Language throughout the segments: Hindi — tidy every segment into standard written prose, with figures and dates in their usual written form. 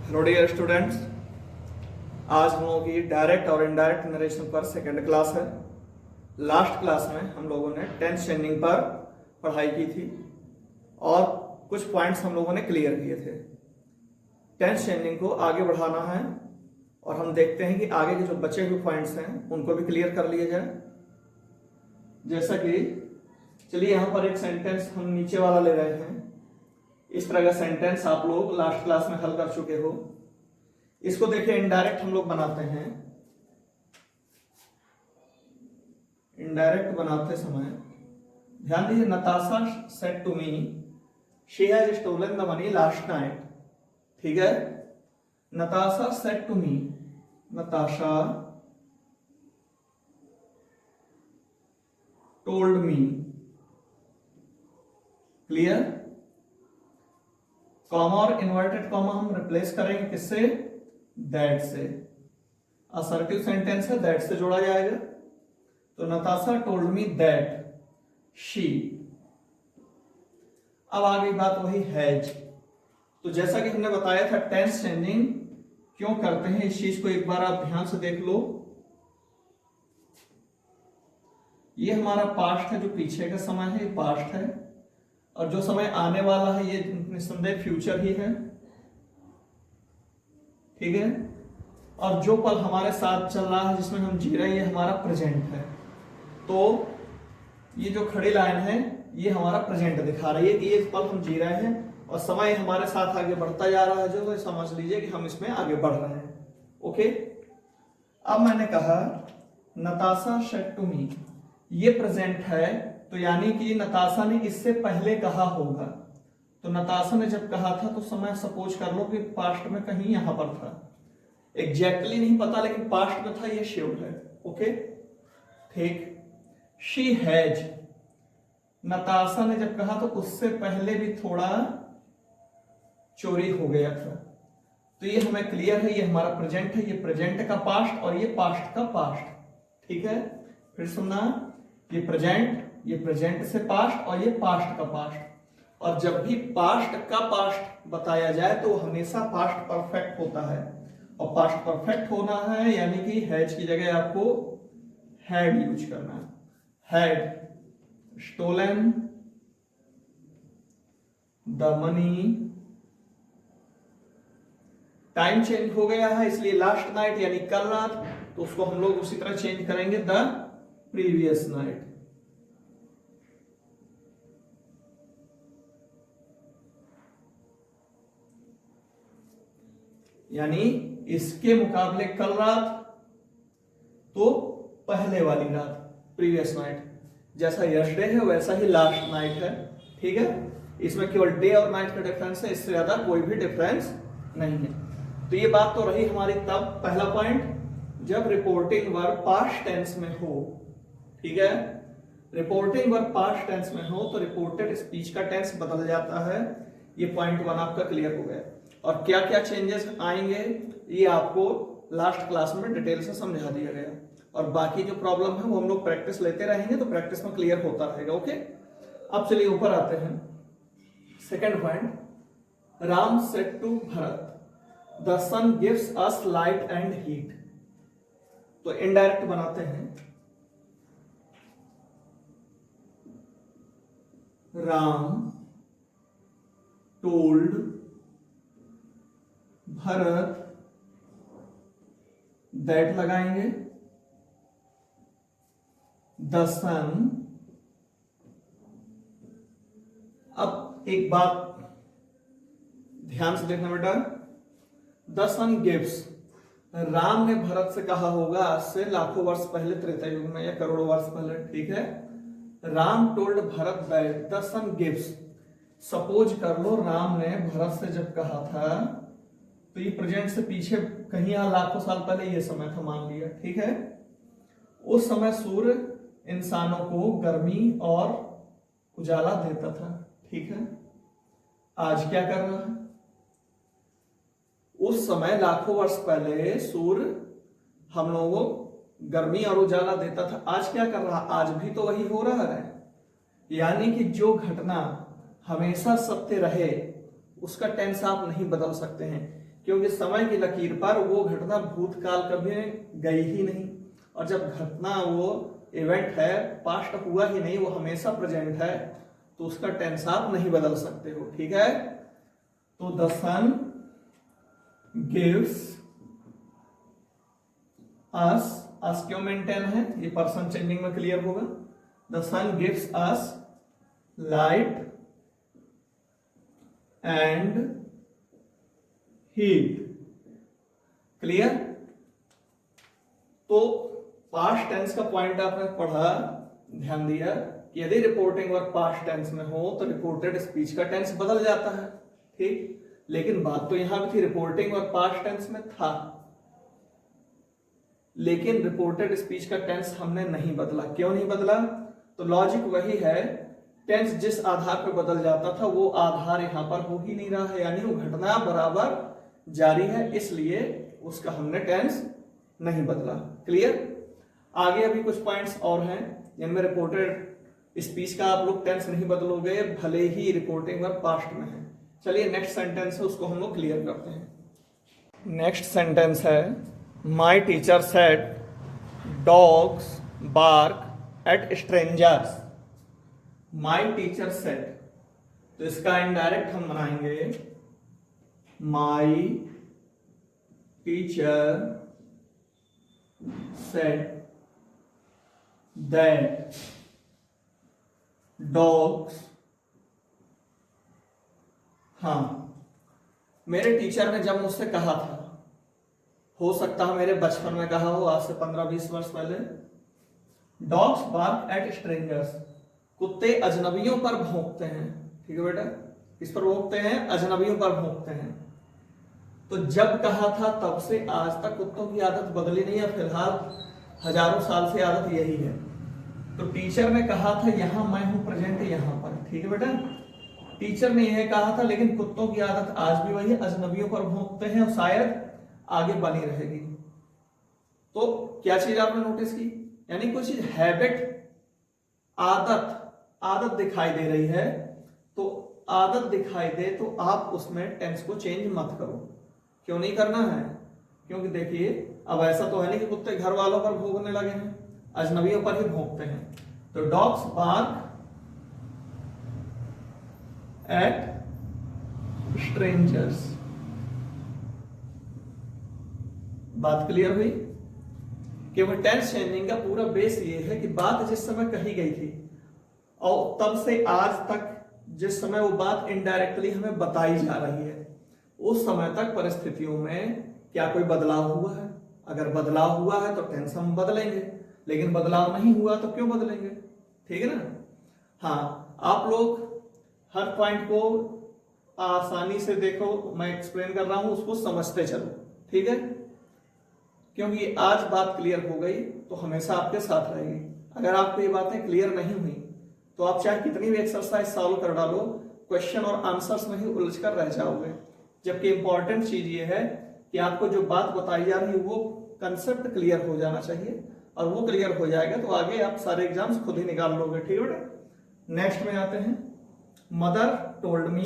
हेलो डियर स्टूडेंट्स, आज हम लोगों की डायरेक्ट और इनडायरेक्ट नरेशन पर सेकंड क्लास है। लास्ट क्लास में हम लोगों ने टेंस चेंजिंग पर पढ़ाई की थी और कुछ पॉइंट्स हम लोगों ने क्लियर किए थे। टेंस चेंजिंग को आगे बढ़ाना है और हम देखते हैं कि आगे के जो बचे हुए पॉइंट्स हैं उनको भी क्लियर कर लिए जाए। जैसा कि चलिए यहाँ पर एक सेंटेंस हम नीचे वाला ले रहे हैं। इस तरह का सेंटेंस आप लोग लास्ट क्लास में हल कर चुके हो। इसको देखिए, इनडायरेक्ट हम लोग बनाते हैं। इनडायरेक्ट बनाते समय ध्यान दीजिए, Natasha said to me she has stolen the money last night. ठीक है, Natasha said to me, Natasha told me. Clear? Comma और इन्वर्टेड कॉमा हम रिप्लेस करेंगे किससे? दैट से। असर्टिव सेंटेंस है, दैट से जोड़ा जाएगा। तो Natasha told me that she. अब आ गई बात वही हैज। तो जैसा कि हमने बताया था टेंस चेंजिंग क्यों करते हैं, इस चीज को एक बार आप ध्यान से देख लो। ये हमारा पास्ट है, जो पीछे का समय है ये पास्ट है, और जो समय आने वाला है ये निस्संदेह फ्यूचर ही है। ठीक है, और जो पल हमारे साथ चल रहा है जिसमें हम जी रहे हैं ये हमारा प्रेजेंट है। तो ये जो खड़ी लाइन है ये हमारा प्रेजेंट दिखा रही है कि ये पल हम जी रहे हैं और समय हमारे साथ आगे बढ़ता जा रहा है, जो तो समझ लीजिए कि हम इसमें आगे बढ़ रहे हैं। ओके, अब मैंने कहा नताशा सेड टू मी, ये प्रेजेंट है, तो यानी कि नताशा ने इससे पहले कहा होगा। तो नताशा ने जब कहा था तो समय सपोज कर लो कि पास्ट में कहीं यहां पर था। एग्जैक्टली नहीं पता लेकिन पास्ट में था, ये श्योर है। ओके, ठीक। शी हैज, नताशा ने जब कहा तो उससे पहले भी थोड़ा चोरी हो गया था। तो ये हमें क्लियर है, ये हमारा प्रेजेंट है, ये प्रेजेंट का पास्ट और ये पास्ट का पास्ट। ठीक है, फिर सुनना, ये प्रेजेंट से पास्ट और ये पास्ट का पास्ट। और जब भी पास्ट का पास्ट बताया जाए तो हमेशा पास्ट परफेक्ट होता है, और पास्ट परफेक्ट होना है यानी कि हैज की जगह आपको हैड यूज करना है। Had stolen the money. Time change हो गया है इसलिए लास्ट नाइट यानी कल रात, तो उसको हम लोग उसी तरह चेंज करेंगे द प्रीवियस नाइट। यानी इसके मुकाबले कल रात तो पहले वाली रात, प्रीवियस नाइट। जैसा यस्टरडे है वैसा ही लास्ट नाइट है। ठीक है, इसमें केवल डे और नाइट का डिफरेंस है, इससे ज्यादा कोई भी डिफरेंस नहीं है। तो ये बात तो रही हमारी तब पहला पॉइंट जब रिपोर्टिंग वर्ब पास्ट टेंस में हो। ठीक है, रिपोर्टिंग वर्ब पास्ट टेंस में हो तो रिपोर्टेड स्पीच का टेंस बदल जाता है। ये पॉइंट 1 आपका क्लियर हो गया। और क्या क्या चेंजेस आएंगे ये आपको लास्ट क्लास में डिटेल से समझा दिया गया, और बाकी जो प्रॉब्लम है वो हम लोग प्रैक्टिस लेते रहेंगे तो प्रैक्टिस में क्लियर होता रहेगा। ओके, अब चलिए ऊपर आते हैं। Second point, Ram said to Bharat the sun gives us light and heat. तो इनडायरेक्ट बनाते हैं। राम टोल्ड भरत, दैट लगाएंगे, द सन। अब एक बात ध्यान से देखना बेटा, द सन गिव्स, राम ने भरत से कहा होगा आज से लाखों वर्ष पहले, त्रेता युग में या करोड़ों वर्ष पहले। ठीक है, Ram told Bharat that the sun gives. Suppose कर लो राम ने भरत से जब कहा था तो ये प्रेजेंट से पीछे कहीं यहां लाखों साल पहले ये समय था मान लिया। ठीक है, उस समय सूर्य इंसानों को गर्मी और उजाला देता था। ठीक है, आज क्या कर रहा है? उस समय लाखों वर्ष पहले सूर्य हम लोगों को गर्मी और उजाला देता था, आज क्या कर रहा? आज भी तो वही हो रहा है। यानी कि जो घटना हमेशा सत्य रहे उसका टेंस आप नहीं बदल सकते हैं, क्योंकि समय की लकीर पर वो घटना भूतकाल कभी गई ही नहीं, और जब घटना वो इवेंट है पास्ट हुआ ही नहीं, वो हमेशा प्रेजेंट है, तो उसका टेंस आप नहीं बदल सकते हो। ठीक है, तो द सन गिव्स अस क्यों मेंटेन है, ये पर्सन चेंजिंग में क्लियर होगा। The sun gives us light and heat. Clear. तो पास्ट टेंस का पॉइंट आपने पढ़ा, ध्यान दिया कि यदि रिपोर्टिंग वर्ब पास्ट टेंस में हो तो रिपोर्टेड स्पीच का टेंस बदल जाता है। ठीक, लेकिन बात तो यहां भी थी रिपोर्टिंग वर्ब पास्ट टेंस में था, लेकिन रिपोर्टेड स्पीच का टेंस हमने नहीं बदला। क्यों नहीं बदला? तो लॉजिक वही है, टेंस जिस आधार पर बदल जाता था वो आधार यहां पर हो ही नहीं रहा है, यानी वो घटना बराबर जारी है, इसलिए उसका हमने टेंस नहीं बदला। क्लियर। आगे अभी कुछ पॉइंट्स और हैं जिनमें रिपोर्टेड स्पीच का आप लोग टेंस नहीं बदलोगे, भले ही रिपोर्टिंग वर्ब पास्ट में है। चलिए नेक्स्ट सेंटेंस है, उसको हम लोग क्लियर करते हैं। नेक्स्ट सेंटेंस है, my teacher said dogs bark at strangers. My teacher said, तो इसका इनडायरेक्ट हम बनाएंगे my teacher said that dogs, हाँ, मेरे टीचर ने जब मुझसे कहा था, हो सकता है मेरे बचपन में कहा हो, आज से 15-20 वर्ष पहले, डॉग्स बार्क एट स्ट्रेंजर्स, कुत्ते अजनबियों पर भौंकते हैं। ठीक है बेटा, किस पर भौंकते हैं? अजनबियों पर भौंकते हैं। तो जब कहा था तब से आज तक कुत्तों की आदत बदली नहीं है, फिलहाल हजारों साल से आदत यही है। तो टीचर ने कहा था, यहां मैं हूं प्रेजेंट यहां पर। ठीक है बेटा, टीचर ने यह कहा था, लेकिन कुत्तों की आदत आज भी वही है, अजनबियों पर भौंकते हैं और शायद आगे बनी रहेगी। तो क्या चीज आपने नोटिस की, यानी कोई चीज हैबिट, आदत दिखाई दे रही है, तो आदत दिखाई दे तो आप उसमें टेंस को चेंज मत करो। क्यों नहीं करना है? क्योंकि देखिए अब ऐसा तो है नहीं कि कुत्ते घर वालों पर भौंकने लगे हैं, अजनबियों पर ही भौंकते हैं। तो डॉग्स बार्क एट स्ट्रेंजर्स। बात क्लियर हुई? केवल टेंस चेंजिंग का पूरा बेस ये है कि बात जिस समय कही गई थी और तब से आज तक जिस समय वो बात इनडायरेक्टली हमें बताई जा रही है, उस समय तक परिस्थितियों में क्या कोई बदलाव हुआ है? अगर बदलाव हुआ है तो टेंस हम बदलेंगे, लेकिन बदलाव नहीं हुआ तो क्यों बदलेंगे? ठीक है ना। हाँ, आप लोग हर पॉइंट को आसानी से देखो, मैं एक्सप्लेन कर रहा हूं उसको समझते चलो। ठीक है, क्योंकि आज बात क्लियर हो गई तो हमेशा आपके साथ रहेगी। अगर आपको ये बातें क्लियर नहीं हुई तो आप चाहे कितनी भी एक्सरसाइज सॉल्व कर डालो, क्वेश्चन और आंसर्स में ही उलझ कर रह जाओगे। जबकि इंपॉर्टेंट चीज ये है कि आपको जो बात बताई जा रही है वो कंसेप्ट क्लियर हो जाना चाहिए, और वो क्लियर हो जाएगा तो आगे आप सारे एग्जाम्स खुद ही निकाल लोगे। ठीक है बेटा। नेक्स्ट में आते हैं, मदर टोल्ड मी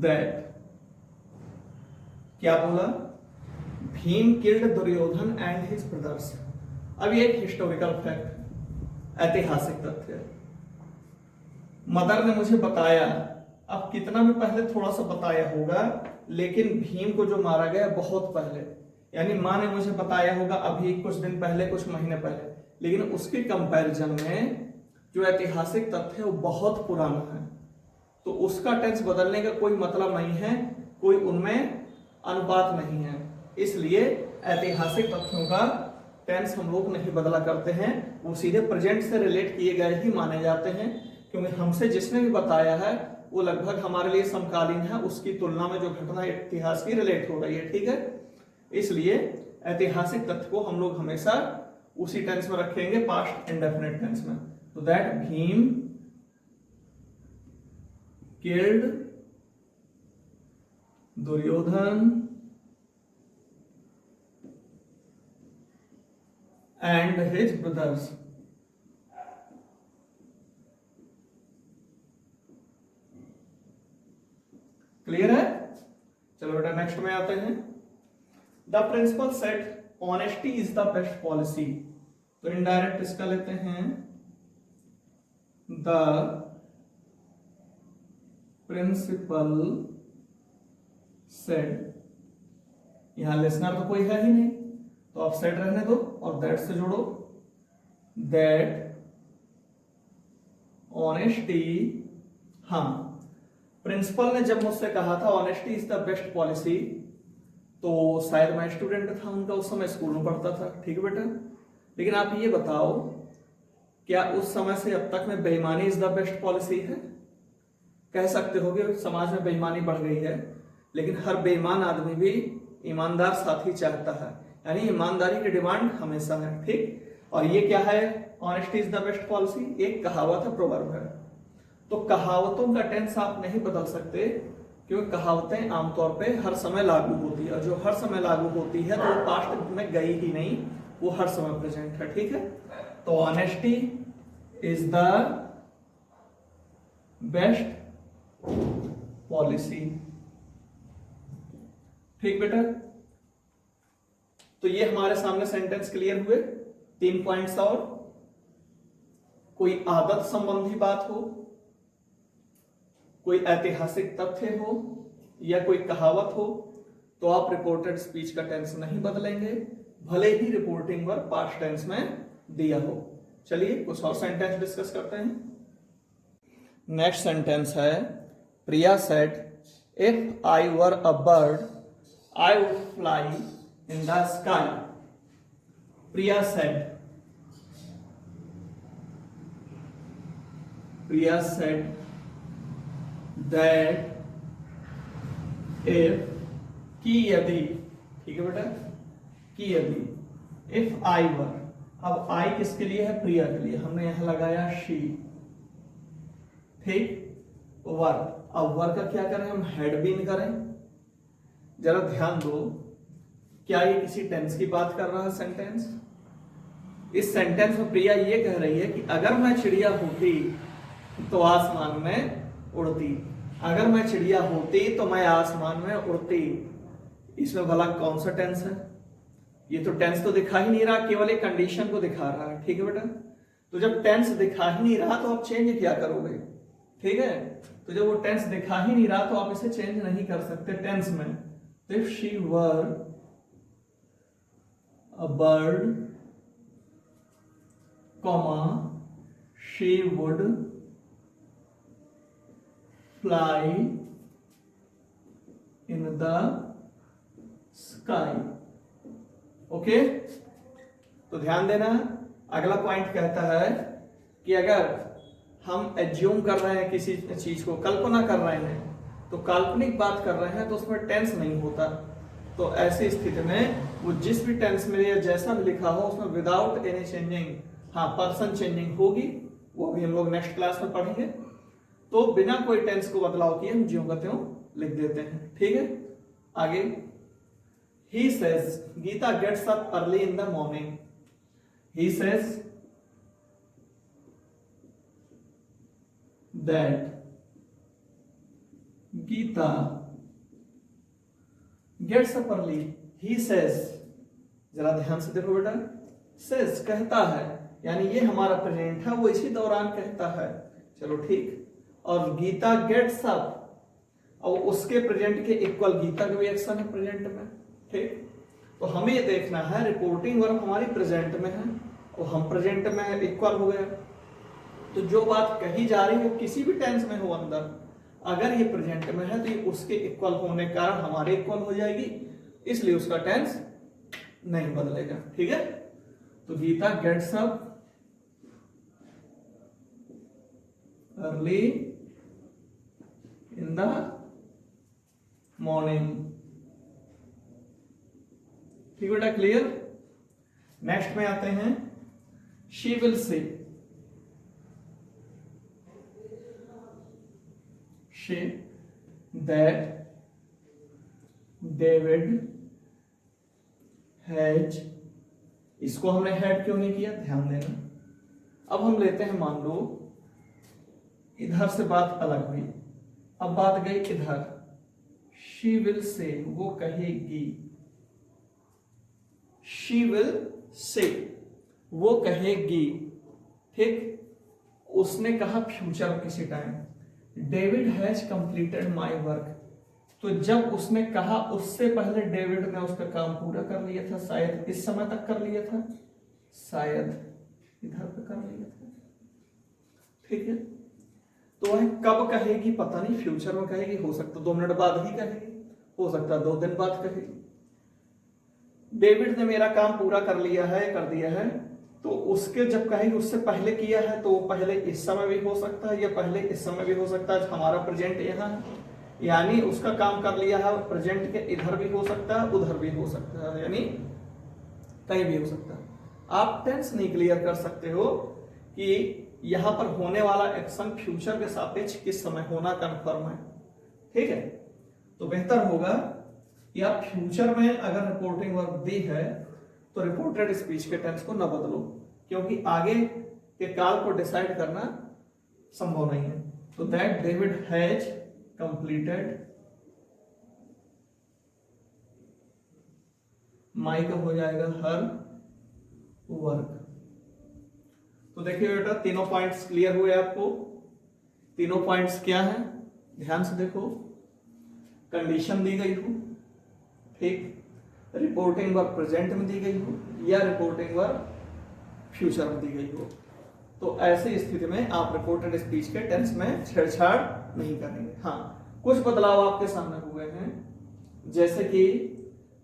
दैट, क्या बोला? Bhim killed Duryodhan and his brothers. अब ये एक हिस्टोरिकल फैक्ट, ऐतिहासिक तथ्य। मदर ने मुझे बताया, अब कितना भी पहले थोड़ा सा बताया होगा, लेकिन भीम को जो मारा गया बहुत पहले, यानी माँ ने मुझे बताया होगा अभी कुछ दिन पहले, कुछ महीने पहले, लेकिन उसके कंपैरिजन में जो ऐतिहासिक तथ्य है वो बहुत पुराना है, तो उसका टेंस बदलने का कोई मतलब नहीं है, कोई उनमें अनुपात नहीं है। इसलिए ऐतिहासिक तथ्यों का टेंस हम लोग नहीं बदला करते हैं, वो सीधे प्रेजेंट से रिलेट किए गए ही माने जाते हैं, क्योंकि हमसे जिसने भी बताया है वो लगभग हमारे लिए समकालीन है, उसकी तुलना में जो घटना इतिहास की रिलेट हो रही है। ठीक है, इसलिए ऐतिहासिक तथ्य को हम लोग हमेशा उसी टेंस में रखेंगे, पास्ट इंडेफिनिट टेंस में। तो that Bhim killed Duryodhan and his brothers. Clear है? चलो बेटा नेक्स्ट में आते हैं। The principal said honesty is the best policy. तो इनडायरेक्ट इसका लेते हैं द प्रिंसिपल सेट, यहां लिसनर तो कोई है ही नहीं तो आप सेट रहने दो और दैट से जोड़ो, दैट ऑनेस्टी, हाँ प्रिंसिपल ने जब मुझसे कहा था honesty is the best policy, तो शायद मैं स्टूडेंट था उनका, उस समय स्कूल में पढ़ता था, ठीक है बेटा। लेकिन आप ये बताओ क्या उस समय से अब तक में बेईमानी इज द बेस्ट पॉलिसी है? कह सकते हो कि समाज में बेईमानी बढ़ गई है, लेकिन हर बेईमान आदमी भी ईमानदार साथी चाहता है, यानी ईमानदारी की डिमांड हमेशा है, ठीक। और ये क्या है? Honesty is the best policy, एक कहावत है, प्रोवर्ब है। तो कहावतों का टेंस आप नहीं बदल सकते, क्योंकि कहावतें आमतौर पे हर समय लागू होती है, और जो हर समय लागू होती है तो वो पास्ट में गई ही नहीं, वो हर समय प्रेजेंट है, ठीक है। तो honesty is the best policy, ठीक बेटा। तो ये हमारे सामने सेंटेंस क्लियर हुए। 3 पॉइंट्स और, कोई आदत संबंधी बात हो, कोई ऐतिहासिक तथ्य हो या कोई कहावत हो, तो आप रिपोर्टेड स्पीच का टेंस नहीं बदलेंगे, भले ही रिपोर्टिंग वर्ब पास्ट टेंस में दिया हो। चलिए कुछ और सेंटेंस डिस्कस करते हैं। नेक्स्ट सेंटेंस है, Priya said if I were a bird I would fly in the sky. Priya said, Priya said that if, कि यदि, ठीक है बेटा, कि यदि, इफ आई वर, अब आई किसके लिए है? प्रिया के लिए, हमने यहां लगाया शी, ठीक। वर, अब वर का क्या करें हम? हेड बीन करें। जरा ध्यान दो, क्या ये किसी टेंस की बात कर रहा है सेंटेंस? इस सेंटेंस में प्रिया ये कह रही है कि अगर मैं चिड़िया होती तो आसमान में उड़ती, अगर मैं चिड़िया होती तो मैं आसमान में उड़ती। इसमें भला कौन सा टेंस है? ये तो टेंस तो दिखा ही नहीं रहा, केवल एक कंडीशन को दिखा रहा है, ठीक है बेटा। तो जब टेंस दिखा ही नहीं रहा तो आप चेंज क्या करोगे? ठीक है, तो जब वो टेंस दिखा ही नहीं रहा तो आप इसे चेंज नहीं कर सकते टेंस में। तो if she were a bird comma she would fly in the sky. Okay, तो ध्यान देना, अगला पॉइंट कहता है कि अगर हम एज्यूम कर रहे हैं किसी चीज को, कल्पना कर रहे हैं, तो काल्पनिक बात कर रहे हैं तो उसमें टेंस नहीं होता। तो ऐसी स्थिति में वो जिस भी टेंस में या जैसा भी लिखा हो उसमें विदाउट एनी चेंजिंग, हाँ पर्सन चेंजिंग होगी, वो भी हम लोग नेक्स्ट क्लास में पढ़ेंगे। तो बिना कोई टेंस को बदलाव किए हम ज्यों का त्यों लिख देते हैं, ठीक है। आगे, he says Geeta gets up early in the morning. He says that Geeta gets up early. He says, जरा ध्यान से देखो बेटा, says कहता है, यानी ये हमारा प्रेजेंट है, वो इसी दौरान कहता है, चलो ठीक। और गीता गेट्स अप, और उसके प्रेजेंट के इक्वल गीता का भी एक्शन है प्रेजेंट में, ठीक। तो हमें ये देखना है रिपोर्टिंग वर्ब हमारी प्रेजेंट में है और हम प्रेजेंट में इक्वल हो गए। तो जो बात कही जा रही है वो किसी भी टेंस में हो अंदर, अगर ये प्रेजेंट में है तो ये उसके इक्वल होने के कारण हमारे इक्वल हो जाएगी, इसलिए उसका टेंस नहीं बदलेगा, ठीक है। तो Gita gets up early in the morning, ठीक बेटा, क्लियर। नेक्स्ट में आते हैं, she will say, she that David has, इसको हमने हैड क्यों नहीं किया, ध्यान देना। अब हम लेते हैं, मान लो इधर से बात अलग हुई, अब बात गई इधर, शी विल से, वो कहेगी, शी विल से, वो कहेगी, ठीक। उसने कहा फ्यूचर किसी time, David has completed my work, तो जब उसने कहा उससे पहले डेविड ने उसका काम पूरा कर लिया था, शायद इस समय तक कर लिया था, शायद इधर पे कर लिया था, ठीक है। तो वह कब कहेगी पता नहीं, फ्यूचर में कहेगी, हो सकता 2 मिनट बाद ही कहेगी, हो सकता 2 दिन बाद कहेगी। डेविड ने मेरा काम पूरा कर लिया है, कर दिया है, तो उसके जब कहेगी उससे पहले किया है, तो पहले इस समय भी हो सकता है या पहले इस समय भी हो सकता है। हमारा प्रेजेंट यहाँ है, यानी उसका काम कर लिया है, प्रेजेंट के इधर भी हो सकता है, उधर भी हो सकता है, यानी कहीं भी हो सकता है। आप टेंस नहीं क्लियर कर सकते हो कि यहां पर होने वाला एक्शन फ्यूचर के सापेक्ष किस समय होना कंफर्म है, ठीक है। तो बेहतर होगा कि आप फ्यूचर में अगर रिपोर्टिंग वर्ब दी है तो रिपोर्टेड स्पीच के टेंस को न बदलो, क्योंकि आगे के काल को डिसाइड करना संभव नहीं है। तो that David has completed my का हो जाएगा हर वर्क। तो देखिए बेटा, तीनों पॉइंट्स क्लियर हुए आपको। तीनों पॉइंट्स क्या हैं, ध्यान से देखो। कंडीशन दी गई हो, ठीक, रिपोर्टिंग वर्ब प्रेजेंट में दी गई हो या रिपोर्टिंग वर्ब फ्यूचर में दी गई हो, तो ऐसी स्थिति में आप रिपोर्टेड स्पीच के टेंस में छेड़छाड़ नहीं करेंगे। हाँ, कुछ बदलाव आपके सामने हुए हैं, जैसे कि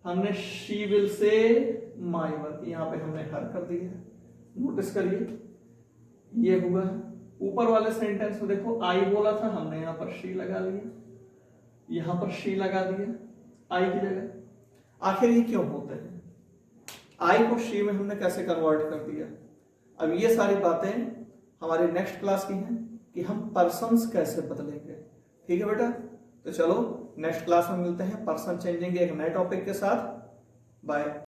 हमने शी विल से माई वर्क, यहां पे हमने हर कर दिया है, नोटिस करिए ये हुआ है। ऊपर वाले सेंटेंस में देखो आई बोला था, हमने यहां पर शी लगा लिया, यहां पर शी लगा दिया आई की जगह। आखिर ये क्यों होते हैं, आई को शी में हमने कैसे कन्वर्ट कर दिया। अब ये सारी बातें हमारी नेक्स्ट क्लास की हैं कि हम पर्सन्स कैसे बदलेंगे, ठीक है बेटा। तो चलो नेक्स्ट क्लास में मिलते हैं पर्सन चेंजिंग के एक नए टॉपिक के साथ। बाय।